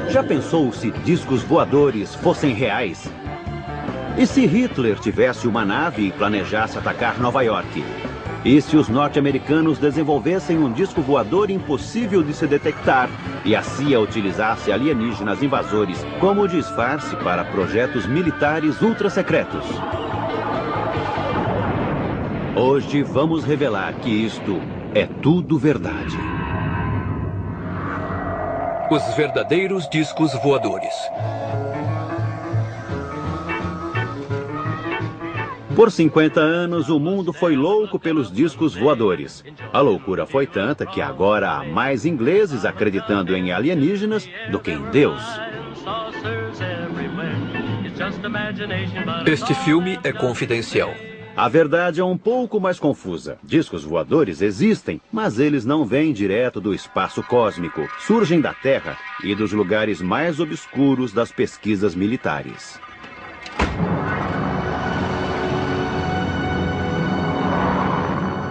Já pensou se discos voadores fossem reais? E se Hitler tivesse uma nave e planejasse atacar Nova York? E se os norte-americanos desenvolvessem um disco voador impossível de se detectar e a CIA utilizasse alienígenas invasores como disfarce para projetos militares ultra-secretos? Hoje vamos revelar que isto é tudo verdade. Os verdadeiros discos voadores. Por 50 anos, o mundo foi louco pelos discos voadores. A loucura foi tanta que agora há mais ingleses acreditando em alienígenas do que em Deus. Este filme é confidencial. A verdade é um pouco mais confusa. Discos voadores existem, mas eles não vêm direto do espaço cósmico. Surgem da Terra e dos lugares mais obscuros das pesquisas militares.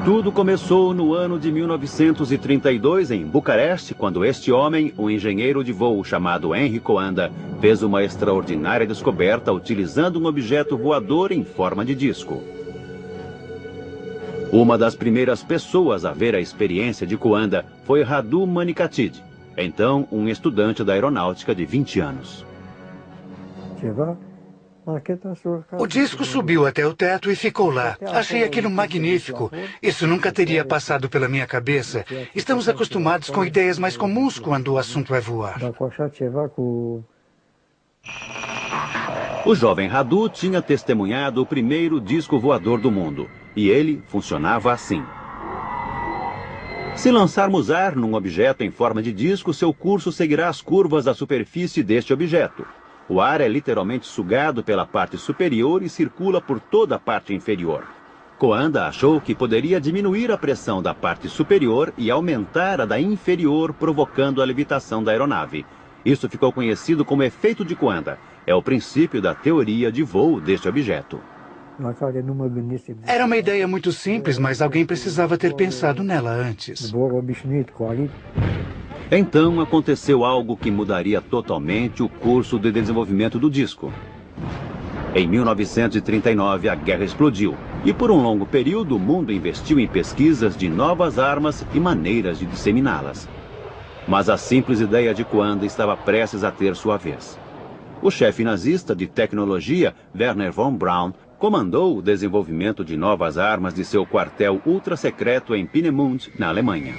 Tudo começou no ano de 1932 em Bucareste, quando este homem, um engenheiro de voo chamado Henry Coanda, fez uma extraordinária descoberta utilizando um objeto voador em forma de disco. Uma das primeiras pessoas a ver a experiência de Coanda foi Radu Manikatid, então um estudante da aeronáutica de 20 anos. O disco subiu até o teto e ficou lá. Achei aquilo magnífico. Isso nunca teria passado pela minha cabeça. Estamos acostumados com ideias mais comuns quando o assunto é voar. O jovem Radu tinha testemunhado o primeiro disco voador do mundo. E ele funcionava assim. Se lançarmos ar num objeto em forma de disco, seu curso seguirá as curvas da superfície deste objeto. O ar é literalmente sugado pela parte superior e circula por toda a parte inferior. Coanda achou que poderia diminuir a pressão da parte superior e aumentar a da inferior, provocando a levitação da aeronave. Isso ficou conhecido como efeito de Coanda. É o princípio da teoria de voo deste objeto. Era uma ideia muito simples, mas alguém precisava ter pensado nela antes. Então aconteceu algo que mudaria totalmente o curso de desenvolvimento do disco. Em 1939, a guerra explodiu, e por um longo período o mundo investiu em pesquisas de novas armas e maneiras de disseminá-las. Mas a simples ideia de Coanda estava prestes a ter sua vez. O chefe nazista de tecnologia, Werner von Braun, comandou o desenvolvimento de novas armas de seu quartel ultra-secreto em Peenemünde, na Alemanha.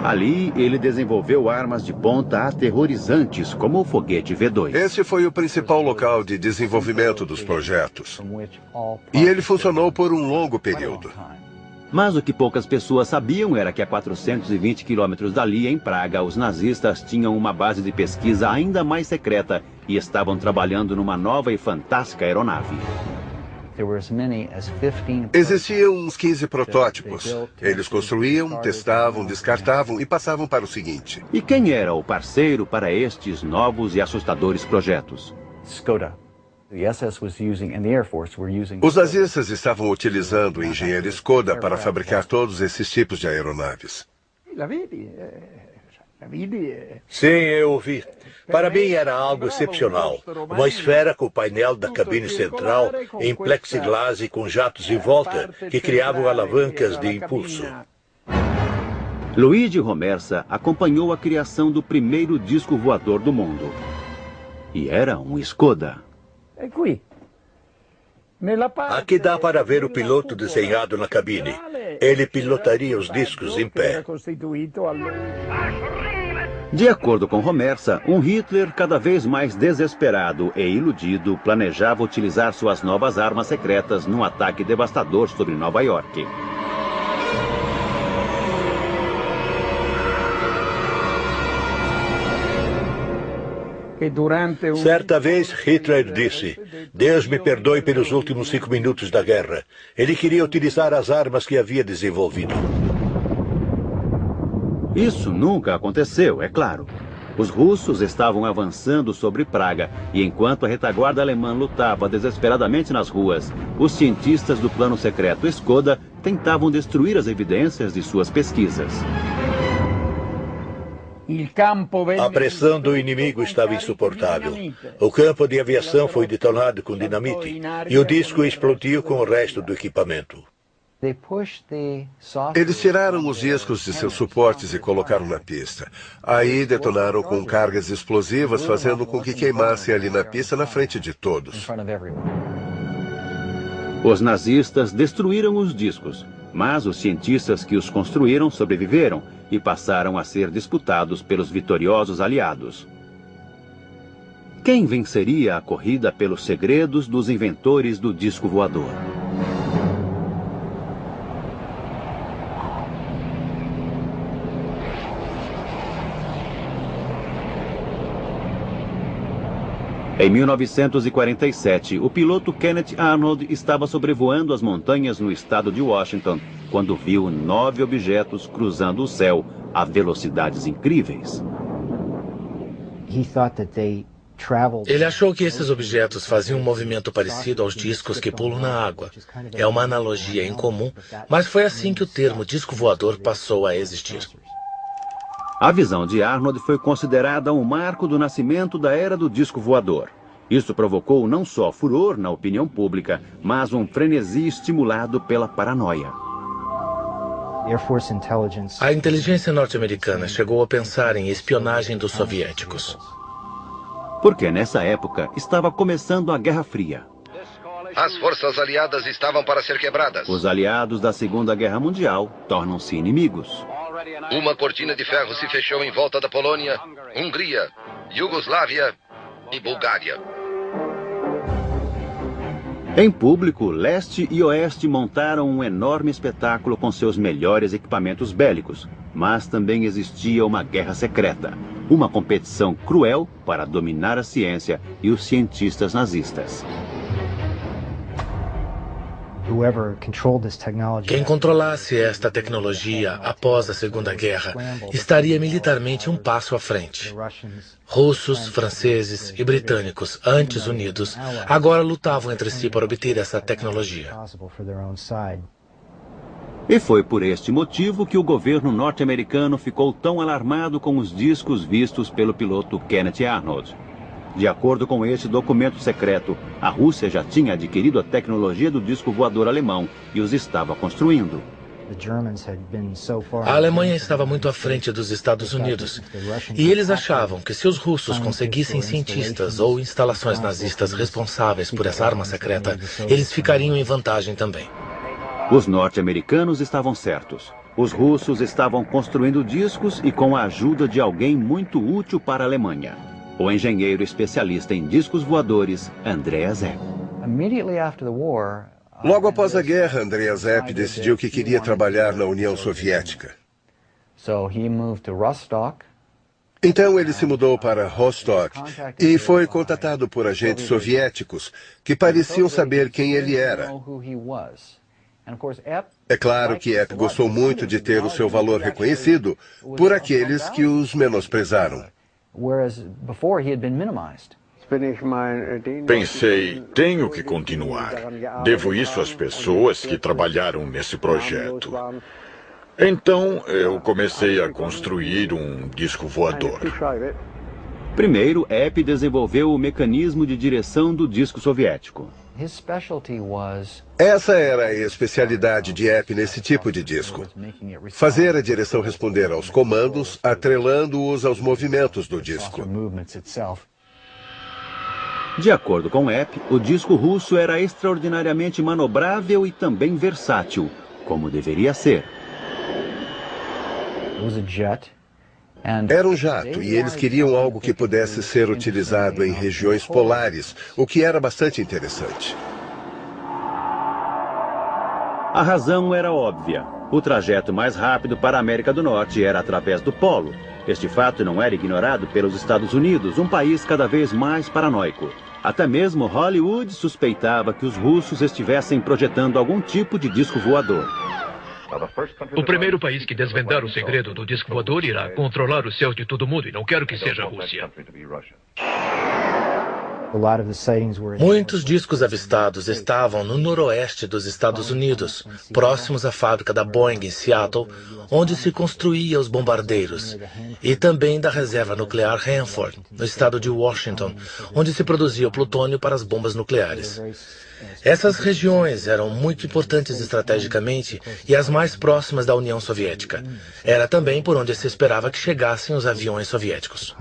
Ali, ele desenvolveu armas de ponta aterrorizantes, como o foguete V2. Esse foi o principal local de desenvolvimento dos projetos. E ele funcionou por um longo período. Mas o que poucas pessoas sabiam era que a 420 quilômetros dali, em Praga, os nazistas tinham uma base de pesquisa ainda mais secreta e estavam trabalhando numa nova e fantástica aeronave. Existiam uns 15 protótipos. Eles construíam, testavam, descartavam e passavam para o seguinte. E quem era o parceiro para estes novos e assustadores projetos? Skoda. Os nazistas estavam utilizando o engenheiro Skoda para fabricar todos esses tipos de aeronaves. Sim, eu vi. Para mim era algo excepcional. Uma esfera com o painel da cabine central em plexiglass e com jatos em volta que criavam alavancas de impulso. Luigi Romersa acompanhou a criação do primeiro disco voador do mundo. E era um Skoda. Aqui dá para ver o piloto desenhado na cabine. Ele pilotaria os discos em pé. De acordo com Romersa, um Hitler cada vez mais desesperado e iludido planejava utilizar suas novas armas secretas num ataque devastador sobre Nova York. Certa vez, Hitler disse: Deus me perdoe pelos últimos 5 minutos da guerra. Ele queria utilizar as armas que havia desenvolvido. Isso nunca aconteceu, é claro. Os russos estavam avançando sobre Praga e enquanto a retaguarda alemã lutava desesperadamente nas ruas, os cientistas do plano secreto Skoda tentavam destruir as evidências de suas pesquisas. A pressão do inimigo estava insuportável. O campo de aviação foi detonado com dinamite e o disco explodiu com o resto do equipamento. Eles tiraram os discos de seus suportes e colocaram na pista. Aí detonaram com cargas explosivas, fazendo com que queimassem ali na pista na frente de todos. Os nazistas destruíram os discos, mas os cientistas que os construíram sobreviveram e passaram a ser disputados pelos vitoriosos aliados. Quem venceria a corrida pelos segredos dos inventores do disco voador? Em 1947, o piloto Kenneth Arnold estava sobrevoando as montanhas no estado de Washington quando viu 9 objetos cruzando o céu a velocidades incríveis. Ele achou que esses objetos faziam um movimento parecido aos discos que pulam na água. É uma analogia incomum, mas foi assim que o termo disco voador passou a existir. A visão de Arnold foi considerada um marco do nascimento da era do disco voador. Isso provocou não só furor na opinião pública, mas um frenesi estimulado pela paranoia. A inteligência norte-americana chegou a pensar em espionagem dos soviéticos. Porque nessa época estava começando a Guerra Fria. As forças aliadas estavam para ser quebradas. Os aliados da Segunda Guerra Mundial tornam-se inimigos. Uma cortina de ferro se fechou em volta da Polônia, Hungria, Iugoslávia e Bulgária. Em público, leste e oeste montaram um enorme espetáculo com seus melhores equipamentos bélicos, mas também existia uma guerra secreta, uma competição cruel para dominar a ciência e os cientistas nazistas. Quem controlasse esta tecnologia após a Segunda Guerra estaria militarmente um passo à frente. Russos, franceses e britânicos, antes unidos, agora lutavam entre si para obter essa tecnologia. E foi por este motivo que o governo norte-americano ficou tão alarmado com os discos vistos pelo piloto Kenneth Arnold. De acordo com este documento secreto, a Rússia já tinha adquirido a tecnologia do disco voador alemão e os estava construindo. A Alemanha estava muito à frente dos Estados Unidos, e eles achavam que se os russos conseguissem cientistas ou instalações nazistas responsáveis por essa arma secreta, eles ficariam em vantagem também. Os norte-americanos estavam certos. Os russos estavam construindo discos e com a ajuda de alguém muito útil para a Alemanha. O engenheiro especialista em discos voadores, Andreas Epp. Logo após a guerra, Andreas Epp decidiu que queria trabalhar na União Soviética. Então ele se mudou para Rostock e foi contatado por agentes soviéticos que pareciam saber quem ele era. É claro que Epp gostou muito de ter o seu valor reconhecido por aqueles que os menosprezaram. Pensei, tenho que continuar. Devo isso às pessoas que trabalharam nesse projeto. Então, eu comecei a construir um disco voador. Primeiro, Epp desenvolveu o mecanismo de direção do disco soviético. Essa era a especialidade de Epp nesse tipo de disco. Fazer a direção responder aos comandos, atrelando-os aos movimentos do disco. De acordo com Epp, o disco russo era extraordinariamente manobrável e também versátil, como deveria ser. Era um jato e eles queriam algo que pudesse ser utilizado em regiões polares, o que era bastante interessante. A razão era óbvia. O trajeto mais rápido para a América do Norte era através do Polo. Este fato não era ignorado pelos Estados Unidos, um país cada vez mais paranoico. Até mesmo Hollywood suspeitava que os russos estivessem projetando algum tipo de disco voador. O primeiro país que desvendar o segredo do disco voador irá controlar os céus de todo mundo e não quero que seja a Rússia. Muitos discos avistados estavam no noroeste dos Estados Unidos, próximos à fábrica da Boeing em Seattle, onde se construía os bombardeiros, e também da reserva nuclear Hanford, no estado de Washington, onde se produzia o plutônio para as bombas nucleares. Essas regiões eram muito importantes estrategicamente e as mais próximas da União Soviética. Era também por onde se esperava que chegassem os aviões soviéticos.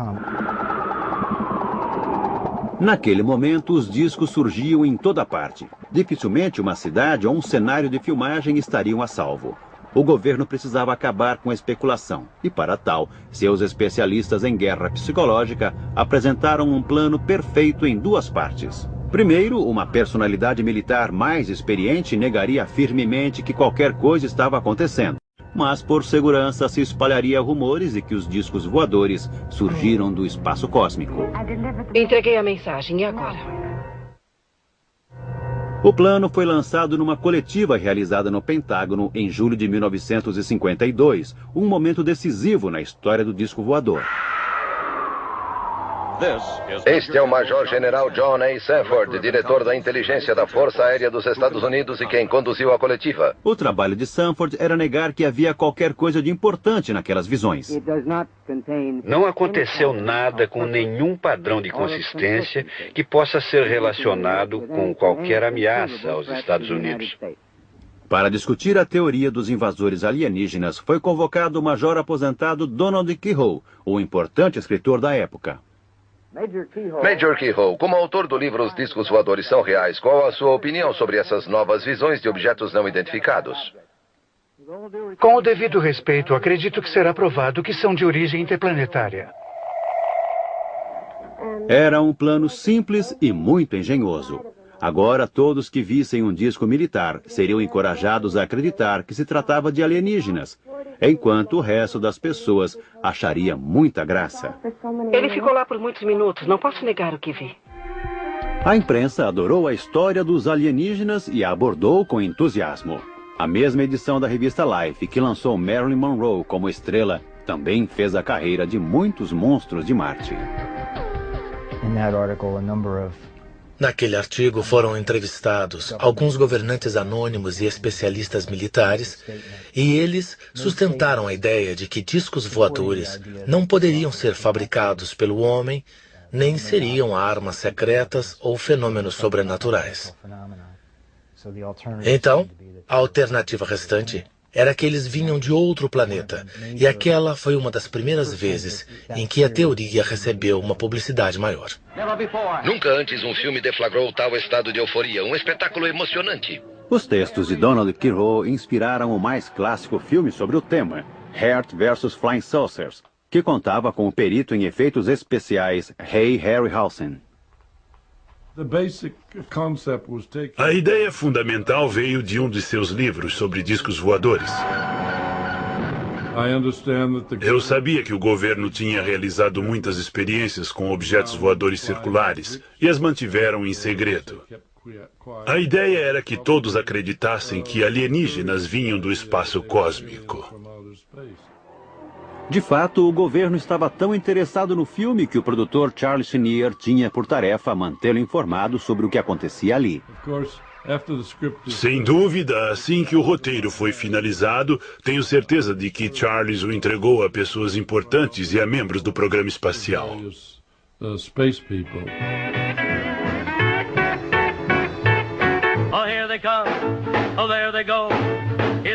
Naquele momento, os discos surgiam em toda parte. Dificilmente uma cidade ou um cenário de filmagem estariam a salvo. O governo precisava acabar com a especulação. E para tal, seus especialistas em guerra psicológica apresentaram um plano perfeito em duas partes. Primeiro, uma personalidade militar mais experiente negaria firmemente que qualquer coisa estava acontecendo. Mas, por segurança, se espalharia rumores de que os discos voadores surgiram do espaço cósmico. Entreguei a mensagem, e agora? O plano foi lançado numa coletiva realizada no Pentágono em julho de 1952, um momento decisivo na história do disco voador. Este é o Major-General John A. Sanford, diretor da inteligência da Força Aérea dos Estados Unidos e quem conduziu a coletiva. O trabalho de Sanford era negar que havia qualquer coisa de importante naquelas visões. Não aconteceu nada com nenhum padrão de consistência que possa ser relacionado com qualquer ameaça aos Estados Unidos. Para discutir a teoria dos invasores alienígenas, foi convocado o major aposentado Donald Keyhoe, o importante escritor da época. Major Keyhoe, como autor do livro Os Discos Voadores São Reais, qual a sua opinião sobre essas novas visões de objetos não identificados? Com o devido respeito, acredito que será provado que são de origem interplanetária. Era um plano simples e muito engenhoso. Agora, todos que vissem um disco militar seriam encorajados a acreditar que se tratava de alienígenas, enquanto o resto das pessoas acharia muita graça. Ele ficou lá por muitos minutos, não posso negar o que vi. A imprensa adorou a história dos alienígenas e a abordou com entusiasmo. A mesma edição da revista Life, que lançou Marilyn Monroe como estrela, também fez a carreira de muitos monstros de Marte. Naquele artigo foram entrevistados alguns governantes anônimos e especialistas militares, e eles sustentaram a ideia de que discos voadores não poderiam ser fabricados pelo homem, nem seriam armas secretas ou fenômenos sobrenaturais. Então, a alternativa restante era que eles vinham de outro planeta, e aquela foi uma das primeiras vezes em que a teoria recebeu uma publicidade maior. Nunca antes um filme deflagrou tal estado de euforia, um espetáculo emocionante. Os textos de Donald Keyhoe inspiraram o mais clássico filme sobre o tema, Heart vs. Flying Saucers, que contava com o perito em efeitos especiais Ray Harryhausen. A ideia fundamental veio de um de seus livros sobre discos voadores. Eu sabia que o governo tinha realizado muitas experiências com objetos voadores circulares e as mantiveram em segredo. A ideia era que todos acreditassem que alienígenas vinham do espaço cósmico. De fato, o governo estava tão interessado no filme que o produtor Charles Schneer tinha por tarefa mantê-lo informado sobre o que acontecia ali. Sem dúvida, assim que o roteiro foi finalizado, tenho certeza de que Charles o entregou a pessoas importantes e a membros do programa espacial.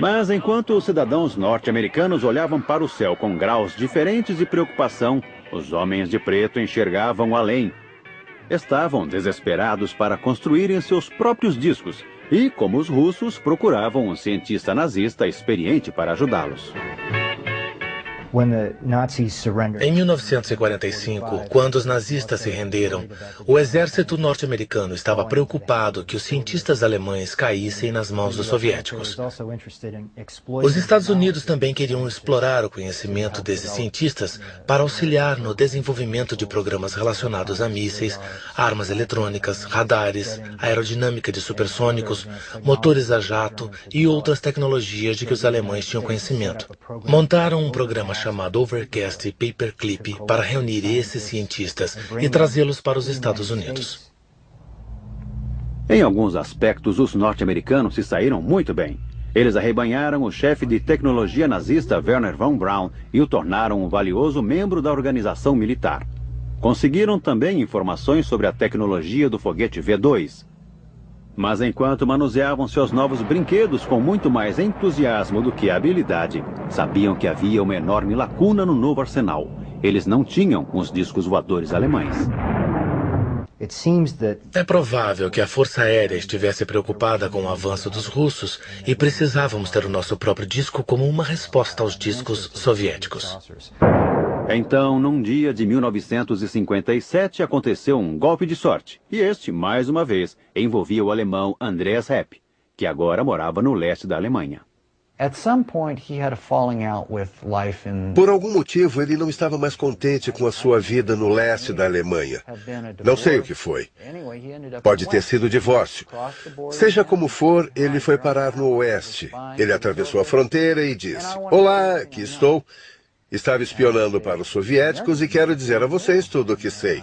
Mas enquanto os cidadãos norte-americanos olhavam para o céu com graus diferentes de preocupação, os homens de preto enxergavam além. Estavam desesperados para construírem seus próprios discos e, como os russos, procuravam um cientista nazista experiente para ajudá-los. Em 1945, quando os nazistas se renderam, o exército norte-americano estava preocupado que os cientistas alemães caíssem nas mãos dos soviéticos. Os Estados Unidos também queriam explorar o conhecimento desses cientistas para auxiliar no desenvolvimento de programas relacionados a mísseis, armas eletrônicas, radares, aerodinâmica de supersônicos, motores a jato e outras tecnologias de que os alemães tinham conhecimento. Montaram um programa chamado Overcast Paperclip para reunir esses cientistas e trazê-los para os Estados Unidos. Em alguns aspectos, os norte-americanos se saíram muito bem. Eles arrebanharam o chefe de tecnologia nazista Wernher von Braun e o tornaram um valioso membro da organização militar. Conseguiram também informações sobre a tecnologia do foguete V2. Mas enquanto manuseavam seus novos brinquedos com muito mais entusiasmo do que habilidade, sabiam que havia uma enorme lacuna no novo arsenal. Eles não tinham os discos voadores alemães. É provável que a Força Aérea estivesse preocupada com o avanço dos russos e precisávamos ter o nosso próprio disco como uma resposta aos discos soviéticos. Então, num dia de 1957, aconteceu um golpe de sorte. E este, mais uma vez, envolvia o alemão Andreas Hepp, que agora morava no leste da Alemanha. Por algum motivo, ele não estava mais contente com a sua vida no leste da Alemanha. Não sei o que foi. Pode ter sido divórcio. Seja como for, ele foi parar no oeste. Ele atravessou a fronteira e disse: "Olá, aqui estou. Estava espionando para os soviéticos e quero dizer a vocês tudo o que sei."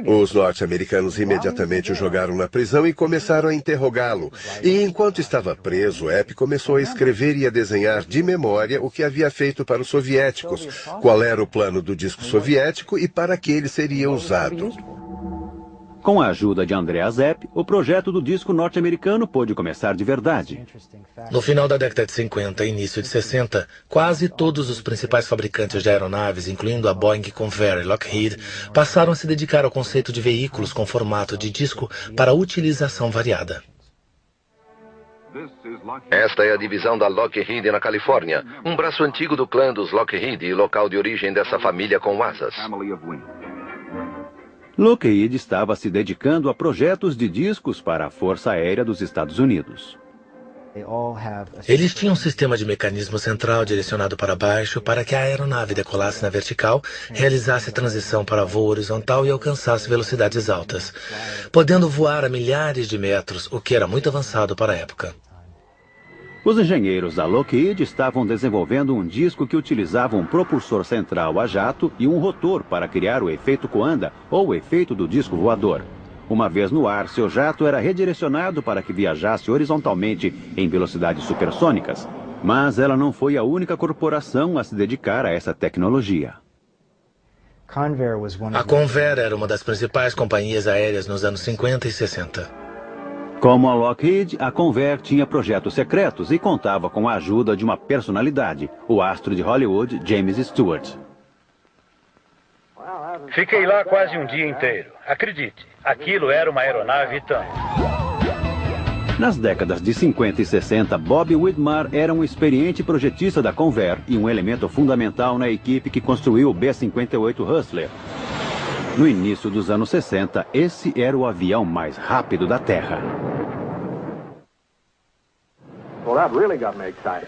Os norte-americanos imediatamente o jogaram na prisão e começaram a interrogá-lo. E enquanto estava preso, Hepp começou a escrever e a desenhar de memória o que havia feito para os soviéticos, qual era o plano do disco soviético e para que ele seria usado. Com a ajuda de Andreas Hepp, o projeto do disco norte-americano pôde começar de verdade. No final da década de 50 e início de 60, quase todos os principais fabricantes de aeronaves, incluindo a Boeing, Convair e Lockheed, passaram a se dedicar ao conceito de veículos com formato de disco para utilização variada. Esta é a divisão da Lockheed na Califórnia, um braço antigo do clã dos Lockheed e local de origem dessa família com asas. Lockheed estava se dedicando a projetos de discos para a Força Aérea dos Estados Unidos. Eles tinham um sistema de mecanismo central direcionado para baixo para que a aeronave decolasse na vertical, realizasse a transição para voo horizontal e alcançasse velocidades altas, podendo voar a milhares de metros, o que era muito avançado para a época. Os engenheiros da Lockheed estavam desenvolvendo um disco que utilizava um propulsor central a jato e um rotor para criar o efeito Coanda, ou o efeito do disco voador. Uma vez no ar, seu jato era redirecionado para que viajasse horizontalmente em velocidades supersônicas. Mas ela não foi a única corporação a se dedicar a essa tecnologia. A Convair era uma das principais companhias aéreas nos anos 50 e 60. Como a Lockheed, a Convair tinha projetos secretos e contava com a ajuda de uma personalidade, o astro de Hollywood, James Stewart. Fiquei lá quase um dia inteiro. Acredite, aquilo era uma aeronave tanto. Nas décadas de 50 e 60, Bob Widmar era um experiente projetista da Convair e um elemento fundamental na equipe que construiu o B-58 Hustler. No início dos anos 60, esse era o avião mais rápido da Terra.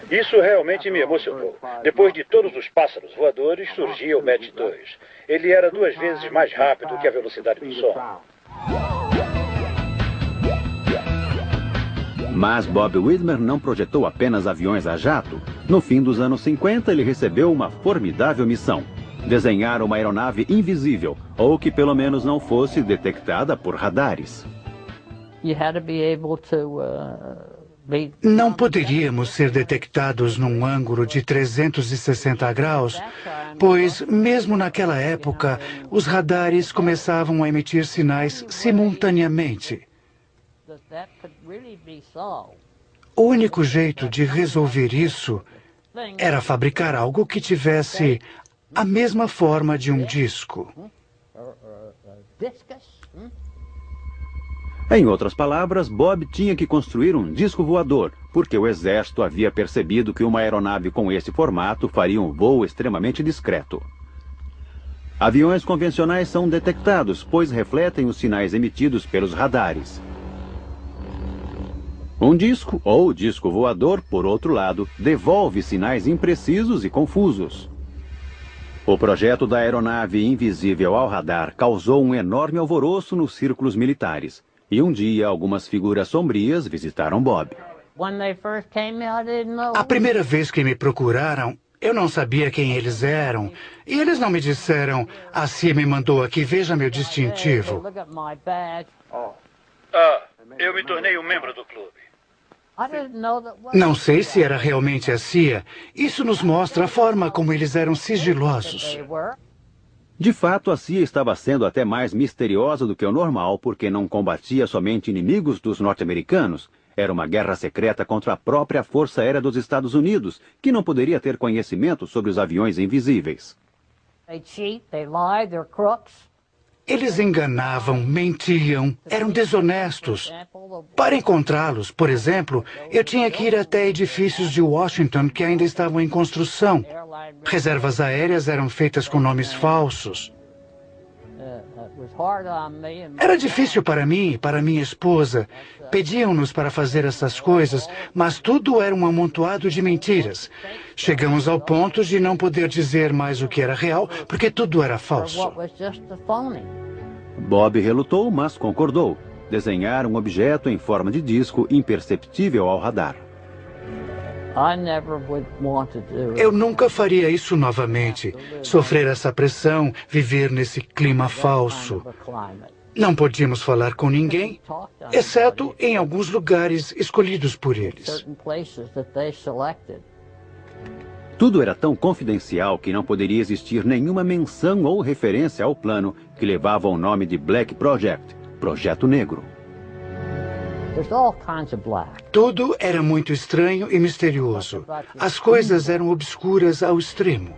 Isso realmente me emocionou. Depois de todos os pássaros voadores, surgia o Mach-2. Ele era 2 vezes mais rápido que a velocidade do som. Mas Bob Widmer não projetou apenas aviões a jato. No fim dos anos 50, ele recebeu uma formidável missão: desenhar uma aeronave invisível, ou que pelo menos não fosse detectada por radares. Não poderíamos ser detectados num ângulo de 360 graus, pois, mesmo naquela época, os radares começavam a emitir sinais simultaneamente. O único jeito de resolver isso era fabricar algo que tivesse a mesma forma de um disco. Em outras palavras, Bob tinha que construir um disco voador, porque o exército havia percebido que uma aeronave com esse formato faria um voo extremamente discreto. Aviões convencionais são detectados, pois refletem os sinais emitidos pelos radares. Um disco, ou disco voador, por outro lado, devolve sinais imprecisos e confusos. O projeto da aeronave invisível ao radar causou um enorme alvoroço nos círculos militares. E um dia, algumas figuras sombrias visitaram Bob. A primeira vez que me procuraram, eu não sabia quem eles eram. E eles não me disseram, a CIA me mandou aqui, veja meu distintivo. Eu me tornei um membro do clube. Não sei se era realmente a CIA. Isso nos mostra a forma como eles eram sigilosos. De fato, a CIA estava sendo até mais misteriosa do que o normal, porque não combatia somente inimigos dos norte-americanos. Era uma guerra secreta contra a própria Força Aérea dos Estados Unidos, que não poderia ter conhecimento sobre os aviões invisíveis. Eles enganavam, mentiam, eram desonestos. Para encontrá-los, por exemplo, eu tinha que ir até edifícios de Washington que ainda estavam em construção. Reservas aéreas eram feitas com nomes falsos. Era difícil para mim e para minha esposa. Pediam-nos para fazer essas coisas, mas tudo era um amontoado de mentiras. Chegamos ao ponto de não poder dizer mais o que era real, porque tudo era falso. Bob relutou, mas concordou. Desenhar um objeto em forma de disco imperceptível ao radar. Eu nunca faria isso novamente. Sofrer essa pressão, viver nesse clima falso. Não podíamos falar com ninguém, exceto em alguns lugares escolhidos por eles. Tudo era tão confidencial que não poderia existir nenhuma menção ou referência ao plano que levava o nome de Black Project, Projeto Negro. Tudo era muito estranho e misterioso. As coisas eram obscuras ao extremo.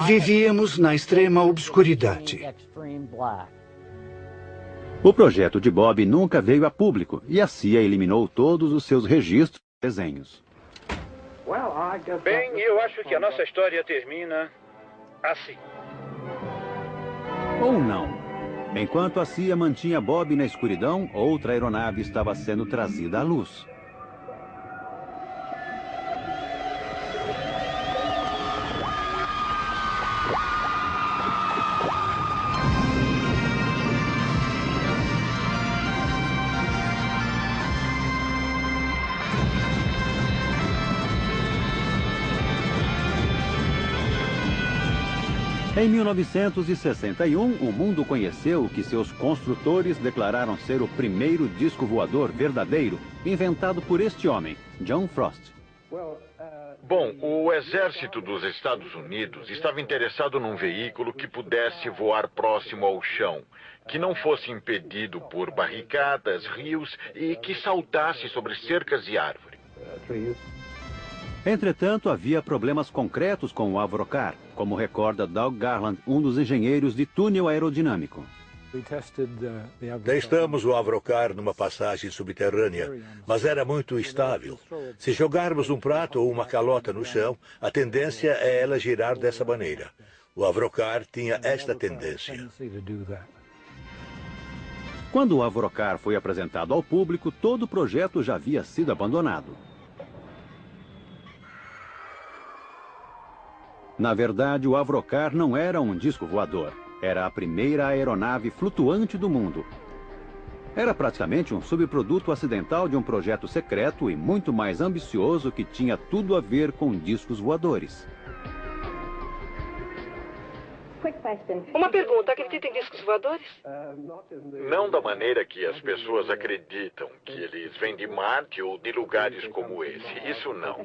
Vivíamos na extrema obscuridade. O projeto de Bob nunca veio a público e a CIA eliminou todos os seus registros e desenhos. Bem, eu acho que a nossa história termina assim. Ou não. Enquanto a CIA mantinha Bob na escuridão, outra aeronave estava sendo trazida à luz. Em 1961, o mundo conheceu que seus construtores declararam ser o primeiro disco voador verdadeiro, inventado por este homem, John Frost. Bom, o exército dos Estados Unidos estava interessado num veículo que pudesse voar próximo ao chão, que não fosse impedido por barricadas, rios e que saltasse sobre cercas e árvores. Entretanto, havia problemas concretos com o Avrocar, como recorda Doug Garland, um dos engenheiros de túnel aerodinâmico. Testamos o Avrocar numa passagem subterrânea, mas era muito instável. Se jogarmos um prato ou uma calota no chão, a tendência é ela girar dessa maneira. O Avrocar tinha esta tendência. Quando o Avrocar foi apresentado ao público, todo o projeto já havia sido abandonado. Na verdade, o Avrocar não era um disco voador. Era a primeira aeronave flutuante do mundo. Era praticamente um subproduto acidental de um projeto secreto e muito mais ambicioso que tinha tudo a ver com discos voadores. Uma pergunta, acredita em discos voadores? Não da maneira que as pessoas acreditam, que eles vêm de Marte ou de lugares como esse. Isso não.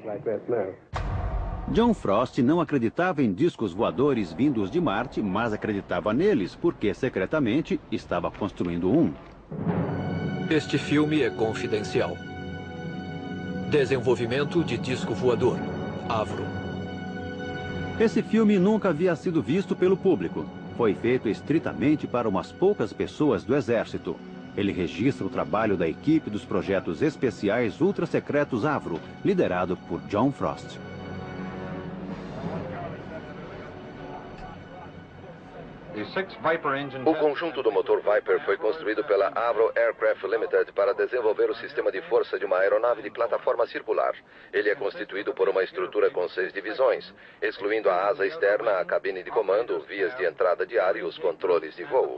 John Frost não acreditava em discos voadores vindos de Marte, mas acreditava neles porque, secretamente, estava construindo um. Este filme é confidencial. Desenvolvimento de disco voador. Avro. Esse filme nunca havia sido visto pelo público. foi feito estritamente para umas poucas pessoas do Exército. Ele registra o trabalho da equipe dos projetos especiais ultra-secretos Avro, liderado por John Frost. O conjunto do motor Viper foi construído pela Avro Aircraft Limited para desenvolver o sistema de força de uma aeronave de plataforma circular. Ele é constituído por uma estrutura com 6 divisões, excluindo a asa externa, a cabine de comando, vias de entrada de ar e os controles de voo.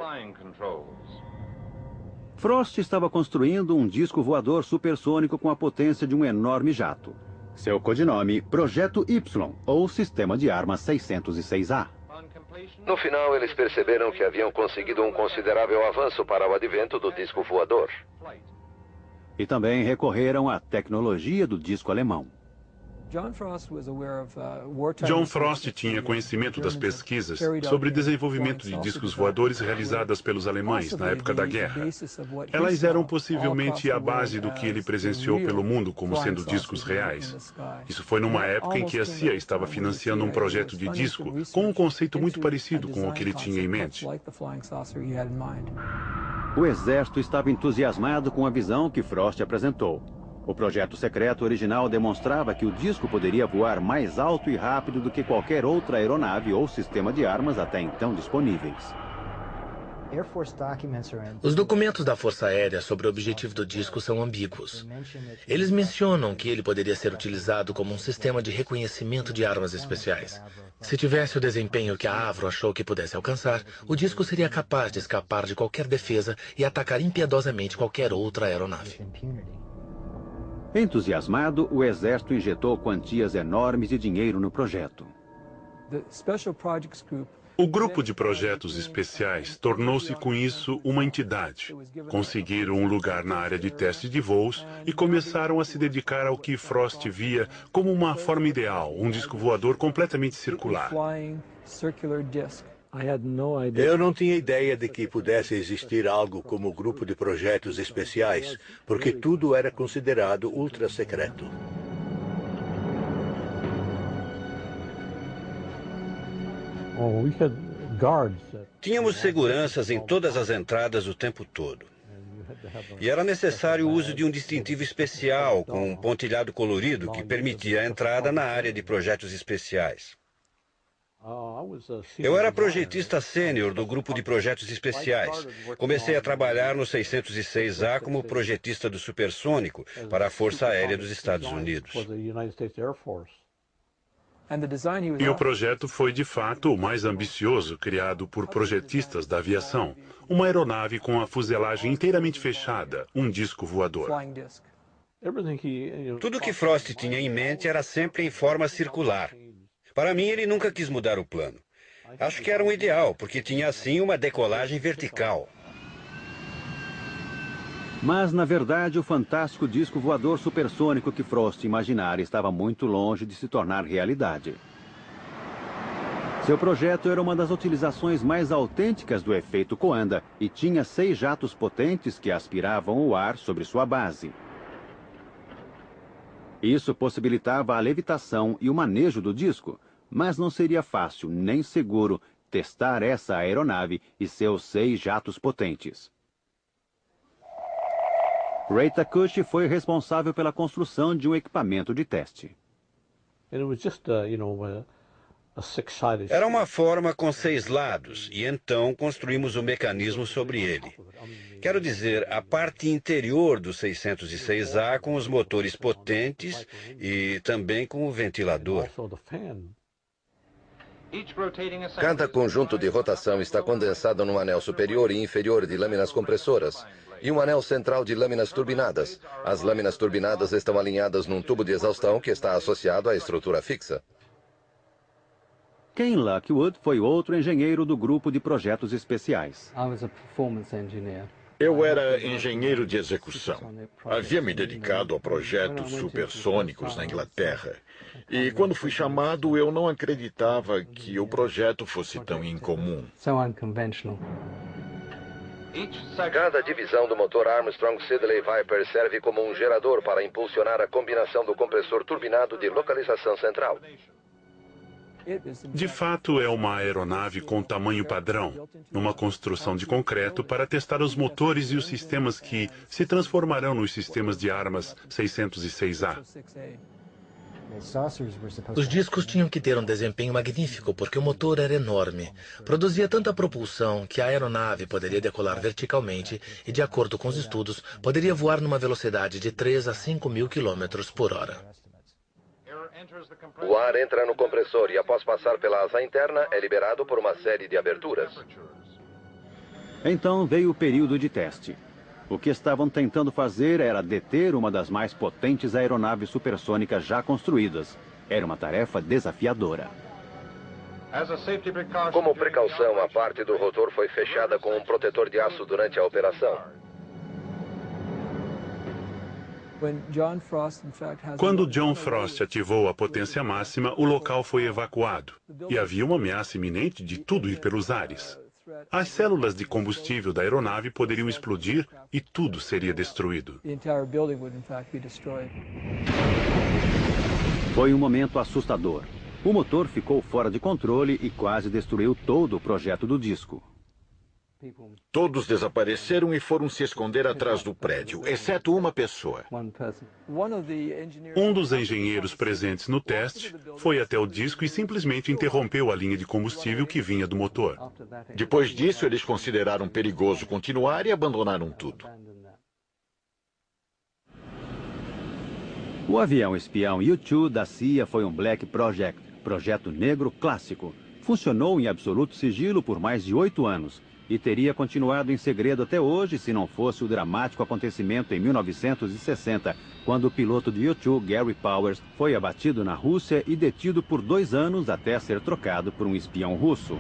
Frost estava construindo um disco voador supersônico com a potência de um enorme jato. Seu codinome, Projeto Y, ou Sistema de Armas 606A. No final, eles perceberam que haviam conseguido um considerável avanço para o advento do disco voador. E também recorreram à tecnologia do disco alemão. John Frost tinha conhecimento das pesquisas sobre desenvolvimento de discos voadores realizadas pelos alemães na época da guerra. Elas eram possivelmente a base do que ele presenciou pelo mundo como sendo discos reais. Isso foi numa época em que a CIA estava financiando um projeto de disco com um conceito muito parecido com o que ele tinha em mente. O exército estava entusiasmado com a visão que Frost apresentou. O projeto secreto original demonstrava que o disco poderia voar mais alto e rápido do que qualquer outra aeronave ou sistema de armas até então disponíveis. Os documentos da Força Aérea sobre o objetivo do disco são ambíguos. Eles mencionam que ele poderia ser utilizado como um sistema de reconhecimento de armas especiais. Se tivesse o desempenho que a Avro achou que pudesse alcançar, o disco seria capaz de escapar de qualquer defesa e atacar impiedosamente qualquer outra aeronave. Entusiasmado, o exército injetou quantias enormes de dinheiro no projeto. O grupo de projetos especiais tornou-se com isso uma entidade. Conseguiram um lugar na área de teste de voos e começaram a se dedicar ao que Frost via como uma forma ideal, um disco voador completamente circular. Eu não tinha ideia de que pudesse existir algo como o grupo de projetos especiais, porque tudo era considerado ultra secreto. Tínhamos seguranças em todas as entradas o tempo todo. E era necessário o uso de um distintivo especial com um pontilhado colorido que permitia a entrada na área de projetos especiais. Eu era projetista sênior do grupo de projetos especiais. Comecei a trabalhar no 606A como projetista do supersônico para a Força Aérea dos Estados Unidos. E o projeto foi, de fato, o mais ambicioso criado por projetistas da aviação. Uma aeronave com a fuselagem inteiramente fechada, um disco voador. Tudo que Frost tinha em mente era sempre em forma circular. Para mim, ele nunca quis mudar o plano. Acho que era um ideal, porque tinha assim uma decolagem vertical. Mas, na verdade, o fantástico disco voador supersônico que Frost imaginara estava muito longe de se tornar realidade. Seu projeto era uma das utilizações mais autênticas do efeito Coanda e tinha 6 jatos potentes que aspiravam o ar sobre sua base. Isso possibilitava a levitação e o manejo do disco, mas não seria fácil nem seguro testar essa aeronave e seus 6 jatos potentes. Ray Takushi foi responsável pela construção de um equipamento de teste. Era uma forma com 6 lados, e então construímos o mecanismo sobre ele. Quero dizer, a parte interior do 606A com os motores potentes e também com o ventilador. Cada conjunto de rotação está condensado num anel superior e inferior de lâminas compressoras e um anel central de lâminas turbinadas. As lâminas turbinadas estão alinhadas num tubo de exaustão que está associado à estrutura fixa. Ken Lockwood foi outro engenheiro do grupo de projetos especiais. Eu era engenheiro de execução. Havia me dedicado a projetos supersônicos na Inglaterra. E quando fui chamado, eu não acreditava que o projeto fosse tão incomum. Cada divisão do motor Armstrong Siddeley Viper serve como um gerador para impulsionar a combinação do compressor turbinado de localização central. De fato, é uma aeronave com tamanho padrão, uma construção de concreto para testar os motores e os sistemas que se transformarão nos sistemas de armas 606A. Os discos tinham que ter um desempenho magnífico porque o motor era enorme. Produzia tanta propulsão que a aeronave poderia decolar verticalmente e, de acordo com os estudos, poderia voar numa velocidade de 3 a 5 mil quilômetros por hora. O ar entra no compressor e, após passar pela asa interna, é liberado por uma série de aberturas. Então veio o período de teste. O que estavam tentando fazer era deter uma das mais potentes aeronaves supersônicas já construídas. Era uma tarefa desafiadora. Como precaução, a parte do rotor foi fechada com um protetor de aço durante a operação. Quando John Frost ativou a potência máxima, o local foi evacuado. E havia uma ameaça iminente de tudo ir pelos ares. As células de combustível da aeronave poderiam explodir e tudo seria destruído. Foi um momento assustador. O motor ficou fora de controle e quase destruiu todo o projeto do disco. Todos desapareceram e foram se esconder atrás do prédio, exceto uma pessoa. Um dos engenheiros presentes no teste foi até o disco e simplesmente interrompeu a linha de combustível que vinha do motor. Depois disso, eles consideraram perigoso continuar e abandonaram tudo. O avião espião U-2 da CIA foi um Black Project, projeto negro clássico. Funcionou em absoluto sigilo por mais de 8 anos. E teria continuado em segredo até hoje se não fosse o dramático acontecimento em 1960, quando o piloto de U-2, Gary Powers, foi abatido na Rússia e detido por 2 anos até ser trocado por um espião russo.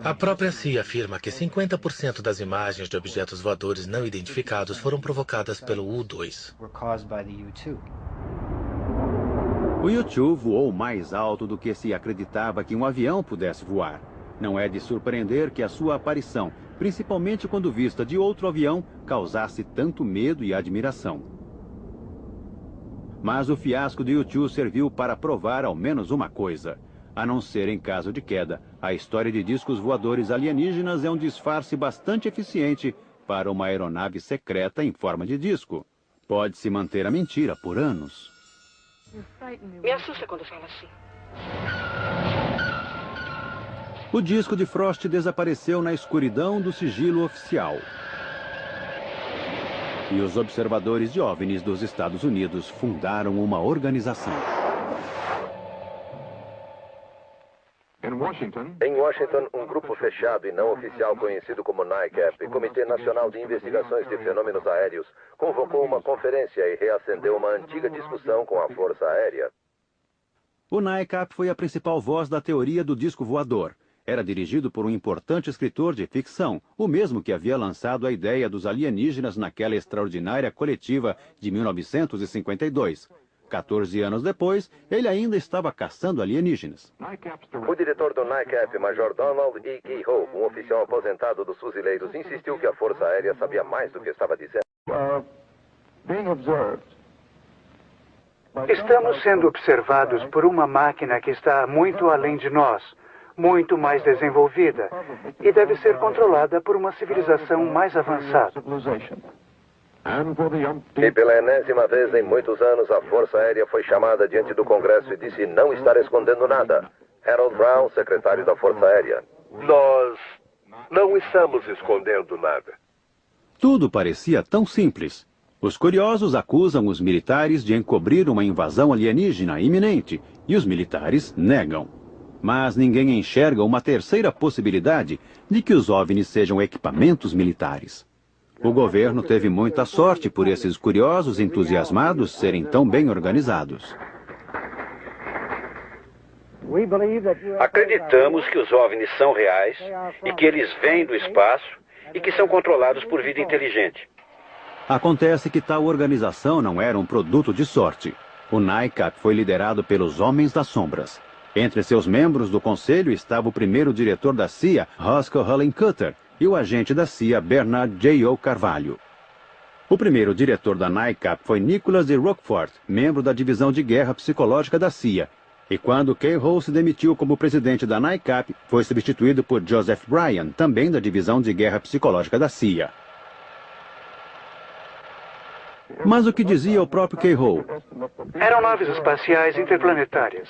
A própria CIA afirma que 50% das imagens de objetos voadores não identificados foram provocadas pelo U-2. O U-2 voou mais alto do que se acreditava que um avião pudesse voar. Não é de surpreender que a sua aparição, principalmente quando vista de outro avião, causasse tanto medo e admiração. Mas o fiasco do U-2 serviu para provar ao menos uma coisa. A não ser em caso de queda, a história de discos voadores alienígenas é um disfarce bastante eficiente para uma aeronave secreta em forma de disco. Pode-se manter a mentira por anos. Me assusta quando fala assim. O disco de Frost desapareceu na escuridão do sigilo oficial. E os observadores de OVNIs dos Estados Unidos fundaram uma organização. Em Washington, um grupo fechado e não oficial conhecido como NICAP, Comitê Nacional de Investigações de Fenômenos Aéreos, convocou uma conferência e reacendeu uma antiga discussão com a Força Aérea. O NICAP foi a principal voz da teoria do disco voador. Era dirigido por um importante escritor de ficção, o mesmo que havia lançado a ideia dos alienígenas naquela extraordinária coletiva de 1952. 14 anos depois, ele ainda estava caçando alienígenas. O diretor do NICAP, Major Donald E. Kehoe, um oficial aposentado dos fuzileiros, insistiu que a Força Aérea sabia mais do que estava dizendo. Estamos sendo observados por uma máquina que está muito além de nós, muito mais desenvolvida, e deve ser controlada por uma civilização mais avançada. E pela enésima vez em muitos anos, a Força Aérea foi chamada diante do Congresso e disse não estar escondendo nada. Harold Brown, secretário da Força Aérea. Nós não estamos escondendo nada. Tudo parecia tão simples. Os curiosos acusam os militares de encobrir uma invasão alienígena iminente, e os militares negam. Mas ninguém enxerga uma terceira possibilidade de que os OVNIs sejam equipamentos militares. O governo teve muita sorte por esses curiosos entusiasmados serem tão bem organizados. Acreditamos que os OVNIs são reais e que eles vêm do espaço e que são controlados por vida inteligente. Acontece que tal organização não era um produto de sorte. O NICAP foi liderado pelos Homens das Sombras. Entre seus membros do conselho estava o primeiro diretor da CIA, Roscoe Hullencutter, e o agente da CIA, Bernard J.O. Carvalho. O primeiro diretor da NICAP foi Nicholas de Roquefort, membro da divisão de guerra psicológica da CIA. E quando Keyhoe se demitiu como presidente da NICAP, foi substituído por Joseph Bryan, também da divisão de guerra psicológica da CIA. Mas o que dizia o próprio Keyhoe? Eram naves espaciais interplanetárias.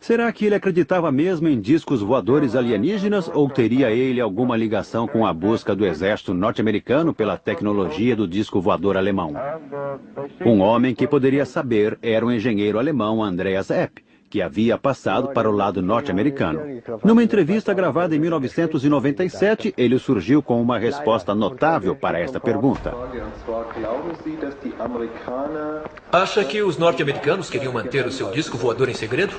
Será que ele acreditava mesmo em discos voadores alienígenas ou teria ele alguma ligação com a busca do exército norte-americano pela tecnologia do disco voador alemão? Um homem que poderia saber era o engenheiro alemão Andreas Epp, que havia passado para o lado norte-americano. Numa entrevista gravada em 1997, ele surgiu com uma resposta notável para esta pergunta. Acha que os norte-americanos queriam manter o seu disco voador em segredo?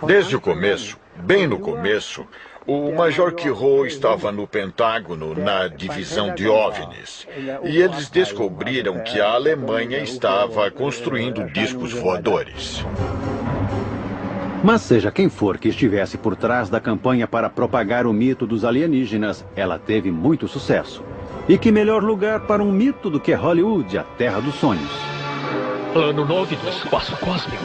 Desde o começo, bem no começo, o Major Keyhoe estava no Pentágono, na divisão de OVNIs, e eles descobriram que a Alemanha estava construindo discos voadores. Mas seja quem for que estivesse por trás da campanha para propagar o mito dos alienígenas, ela teve muito sucesso. E que melhor lugar para um mito do que Hollywood, a terra dos sonhos. Ano 9 do espaço cósmico.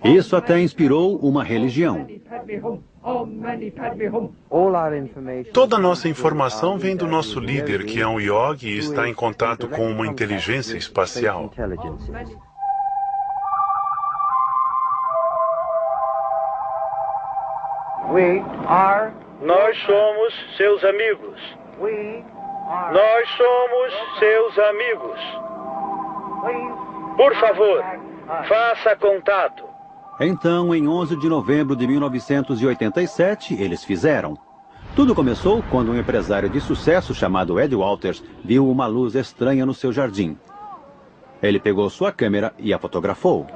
Isso até inspirou uma religião. Toda a nossa informação vem do nosso líder, que é um Yogi e está em contato com uma inteligência espacial. Nós somos seus amigos. Nós somos seus amigos. Por favor, faça contato. Então, em 11 de novembro de 1987, eles fizeram. Tudo começou quando um empresário de sucesso chamado Ed Walters viu uma luz estranha no seu jardim. Ele pegou sua câmera e a fotografou.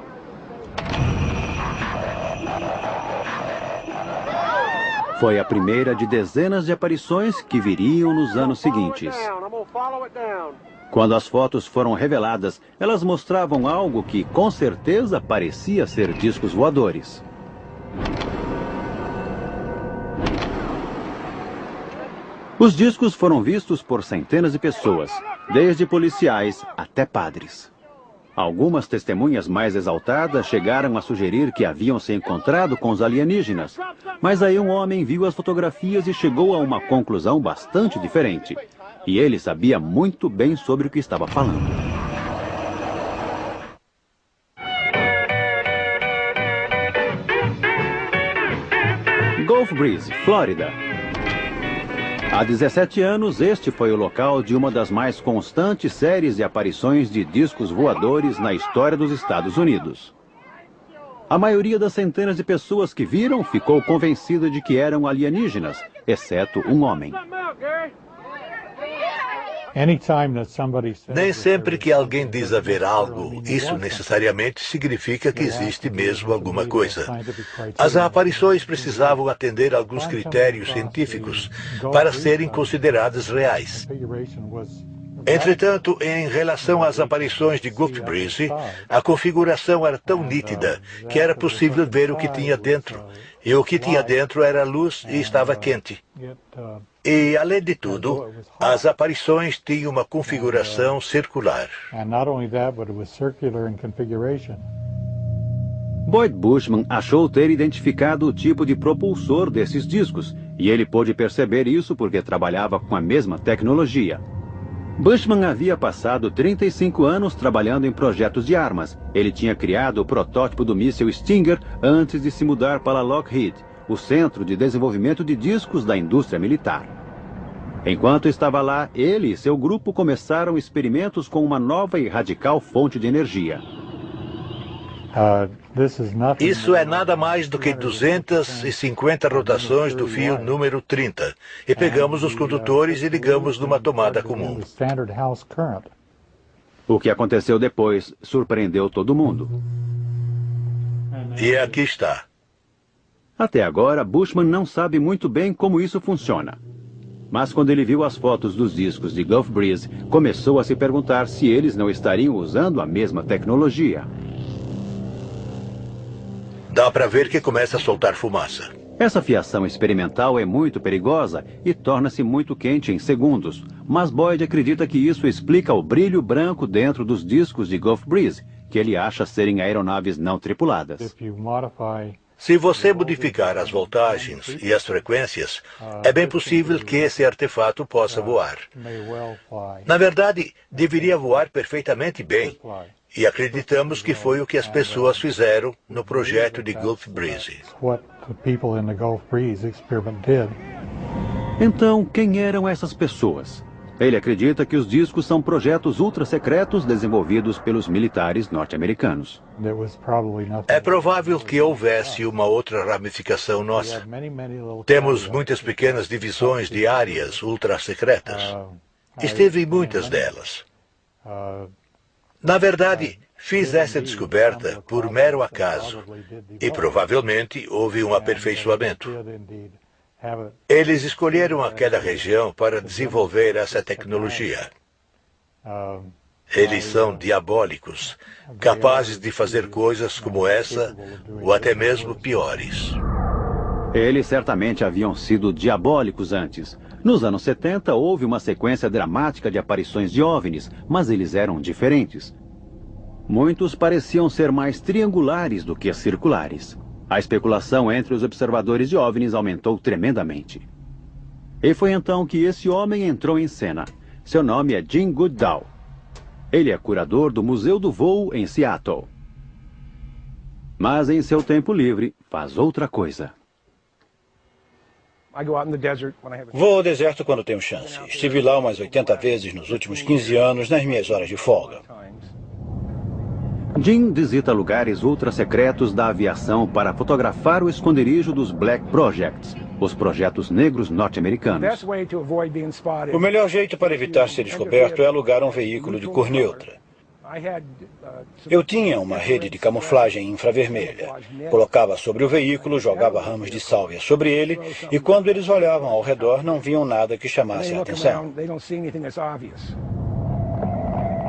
Foi a primeira de dezenas de aparições que viriam nos anos seguintes. Quando as fotos foram reveladas, elas mostravam algo que, com certeza, parecia ser discos voadores. Os discos foram vistos por centenas de pessoas, desde policiais até padres. Algumas testemunhas mais exaltadas chegaram a sugerir que haviam se encontrado com os alienígenas, mas aí um homem viu as fotografias e chegou a uma conclusão bastante diferente. E ele sabia muito bem sobre o que estava falando. Gulf Breeze, Flórida. Há 17 anos, este foi o local de uma das mais constantes séries de aparições de discos voadores na história dos Estados Unidos. A maioria das centenas de pessoas que viram ficou convencida de que eram alienígenas, exceto um homem. Nem sempre que alguém diz haver algo, isso necessariamente significa que existe mesmo alguma coisa. As aparições precisavam atender a alguns critérios científicos para serem consideradas reais. Entretanto, em relação às aparições de Gulf Breeze, a configuração era tão nítida que era possível ver o que tinha dentro. E o que tinha dentro era luz e estava quente. E, além de tudo, as aparições tinham uma configuração circular. Boyd Bushman achou ter identificado o tipo de propulsor desses discos, e ele pôde perceber isso porque trabalhava com a mesma tecnologia. Bushman havia passado 35 anos trabalhando em projetos de armas. Ele tinha criado o protótipo do míssil Stinger antes de se mudar para Lockheed, o centro de desenvolvimento de discos da indústria militar. Enquanto estava lá, ele e seu grupo começaram experimentos com uma nova e radical fonte de energia. Isso é nada mais do que 250 rotações do fio número 30. E pegamos os condutores e ligamos numa tomada comum. O que aconteceu depois surpreendeu todo mundo. E aqui está. Até agora, Bushman não sabe muito bem como isso funciona. Mas quando ele viu as fotos dos discos de Gulf Breeze, começou a se perguntar se eles não estariam usando a mesma tecnologia. Dá para ver que começa a soltar fumaça. Essa fiação experimental é muito perigosa e torna-se muito quente em segundos. Mas Boyd acredita que isso explica o brilho branco dentro dos discos de Gulf Breeze, que ele acha serem aeronaves não tripuladas. Se você modificar as voltagens e as frequências, é bem possível que esse artefato possa voar. Na verdade, deveria voar perfeitamente bem. E acreditamos que foi o que as pessoas fizeram no projeto de Gulf Breeze. Então, quem eram essas pessoas? Ele acredita que os discos são projetos ultra-secretos desenvolvidos pelos militares norte-americanos. É provável que houvesse uma outra ramificação nossa. Temos muitas pequenas divisões de áreas ultra-secretas. Esteve em muitas delas. Na verdade, fiz essa descoberta por mero acaso. E provavelmente houve um aperfeiçoamento. Eles escolheram aquela região para desenvolver essa tecnologia. Eles são diabólicos, capazes de fazer coisas como essa, ou até mesmo piores. Eles certamente haviam sido diabólicos antes. Nos anos 70, houve uma sequência dramática de aparições de OVNIs, mas eles eram diferentes. Muitos pareciam ser mais triangulares do que circulares. A especulação entre os observadores de OVNIs aumentou tremendamente. E foi então que esse homem entrou em cena. Seu nome é Jim Goodall. Ele é curador do Museu do Voo em Seattle. Mas em seu tempo livre, faz outra coisa. Vou ao deserto quando tenho chance. Estive lá umas 80 vezes nos últimos 15 anos, nas minhas horas de folga. Jim visita lugares ultra-secretos da aviação para fotografar o esconderijo dos Black Projects, os projetos negros norte-americanos. O melhor jeito para evitar ser descoberto é alugar um veículo de cor neutra. Eu tinha uma rede de camuflagem infravermelha. Colocava sobre o veículo, jogava ramos de sálvia sobre ele, e quando eles olhavam ao redor, não viam nada que chamasse a atenção.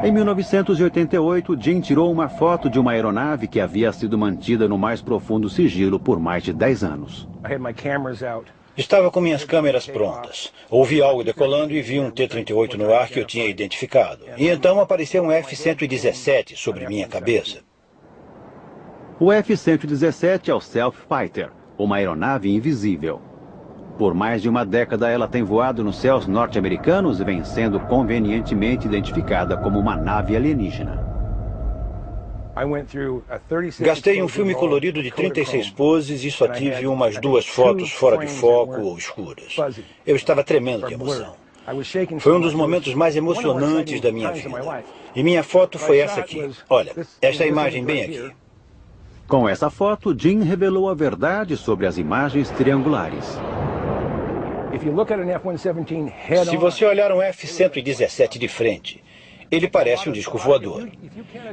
Em 1988, Jim tirou uma foto de uma aeronave que havia sido mantida no mais profundo sigilo por mais de 10 anos. Estava com minhas câmeras prontas. Ouvi algo decolando e vi um T-38 no ar que eu tinha identificado. E então apareceu um F-117 sobre minha cabeça. O F-117 é o Stealth Fighter, uma aeronave invisível. Por mais de uma década, ela tem voado nos céus norte-americanos e vem sendo convenientemente identificada como uma nave alienígena. Gastei um filme colorido de 36 poses e só tive umas 2 fotos fora de foco ou escuras. Eu estava tremendo de emoção. Foi um dos momentos mais emocionantes da minha vida. E minha foto foi essa aqui. Olha, esta imagem bem aqui. Com essa foto, Jim revelou a verdade sobre as imagens triangulares. Se você olhar um F-117 de frente, ele parece um disco voador.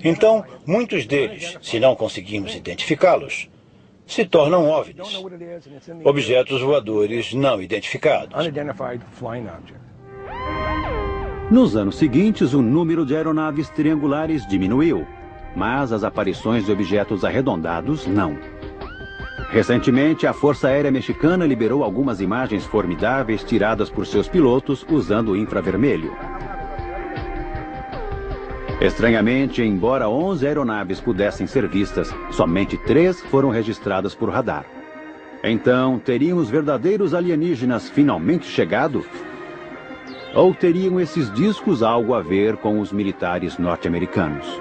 Então, muitos deles, se não conseguirmos identificá-los, se tornam OVNIs, objetos voadores não identificados. Nos anos seguintes, o número de aeronaves triangulares diminuiu, mas as aparições de objetos arredondados não. Recentemente, a Força Aérea Mexicana liberou algumas imagens formidáveis tiradas por seus pilotos usando o infravermelho. Estranhamente, embora 11 aeronaves pudessem ser vistas, somente 3 foram registradas por radar. Então, teriam os verdadeiros alienígenas finalmente chegado? Ou teriam esses discos algo a ver com os militares norte-americanos?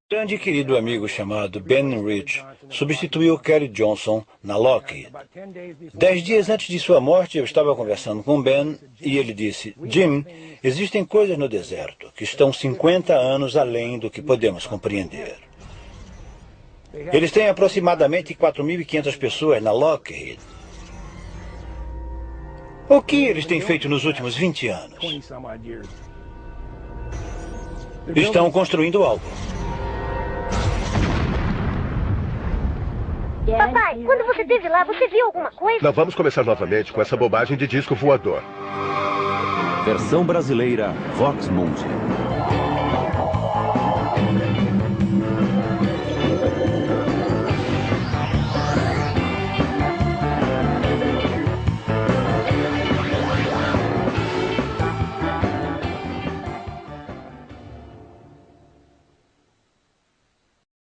Um grande e querido amigo chamado Ben Rich substituiu Kerry Johnson na Lockheed. 10 dias antes de sua morte, eu estava conversando com Ben e ele disse: Jim, existem coisas no deserto que estão 50 anos além do que podemos compreender. Eles têm aproximadamente 4.500 pessoas na Lockheed. O que eles têm feito nos últimos 20 anos? Estão construindo algo. Papai, quando você esteve lá, você viu alguma coisa? Não vamos começar novamente com essa bobagem de disco voador. Versão brasileira Vox Mundi.